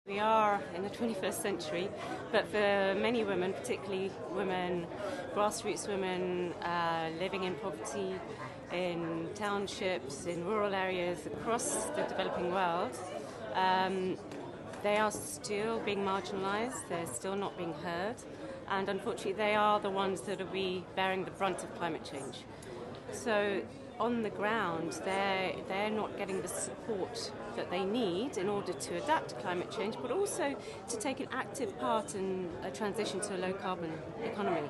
We are in the 21st century, but for many women, particularly women, grassroots women living in poverty, in townships, in rural areas across the developing world, they are still being marginalised, they're still not being heard, and unfortunately they are the ones that will be bearing the brunt of climate change. So on the ground, they're not getting the support that they need in order to adapt to climate change, but also to take an active part in a transition to a low-carbon economy.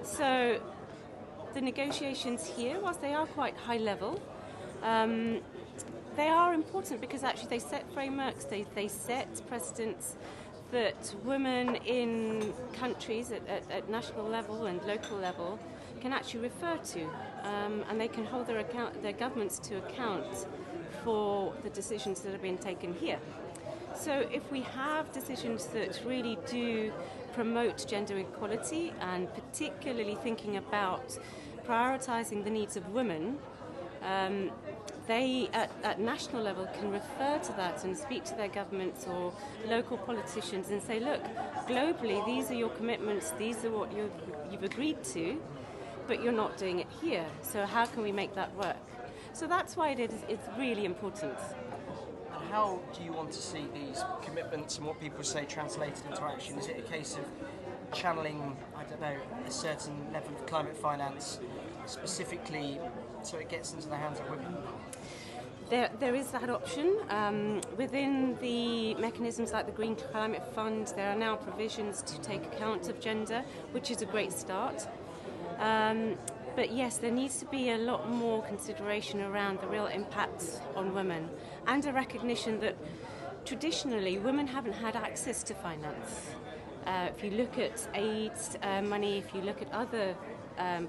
So the negotiations here, whilst they are quite high level, they are important because actually they set frameworks, they set precedents that women in countries at national level and local level can actually refer to, and they can hold their governments to account for the decisions that are being taken here. So if we have decisions that really do promote gender equality, and particularly thinking about prioritising the needs of women, they at national level can refer to that and speak to their governments or local politicians and say, look, globally these are your commitments, these are what you've agreed to, but you're not doing it here, so how can we make that work? So that's why it's really important. And how do you want to see these commitments and what people say translated into action? Is it a case of channeling, I don't know, a certain level of climate finance specifically so it gets into the hands of women? There is that option. Within the mechanisms like the Green Climate Fund, there are now provisions to take account of gender, which is a great start. But yes, there needs to be a lot more consideration around the real impacts on women and a recognition that traditionally women haven't had access to finance. If you look at aid money, if you look at other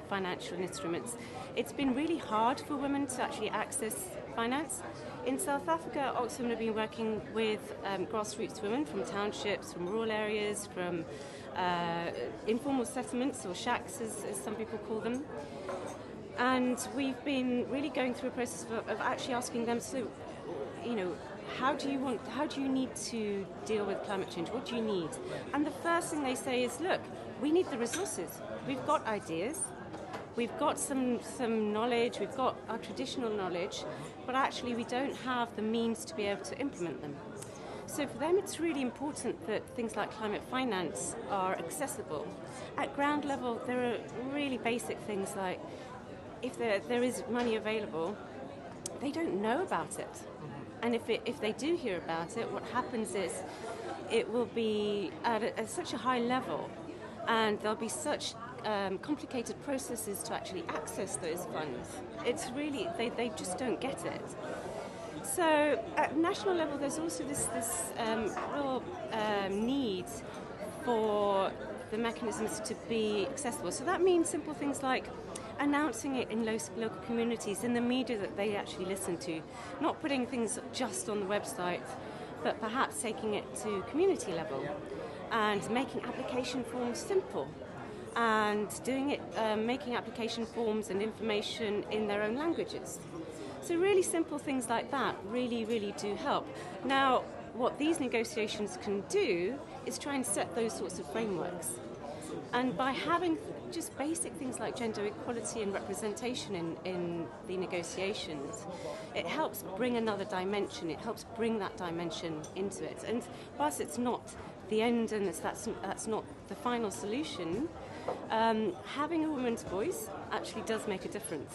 financial instruments, it's been really hard for women to actually access finance. In South Africa, Oxfam have been working with grassroots women from townships, from rural areas, from informal settlements, or shacks as some people call them. And we've been really going through a process of actually asking them, so, you know, how do you need to deal with climate change? What do you need? And the first thing they say is, look, we need the resources. We've got ideas, we've got some knowledge, we've got our traditional knowledge, but actually we don't have the means to be able to implement them. So for them it's really important that things like climate finance are accessible. At ground level there are really basic things like if there is money available, they don't know about it. And if they do hear about it, what happens is it will be at such a high level, and there'll be such complicated processes to actually access those funds. It's really, they just don't get it. So at national level there's also this real need for the mechanisms to be accessible. So that means simple things like announcing it in local communities, in the media that they actually listen to, not putting things just on the website, but perhaps taking it to community level and making application forms simple and doing it, making application forms and information in their own languages. So really simple things like that really do help. Now, what these negotiations can do is try and set those sorts of frameworks. And by having just basic things like gender equality and representation in the negotiations, it helps bring another dimension, it helps bring that dimension into it. And whilst it's not the end and that's not the final solution, having a woman's voice actually does make a difference.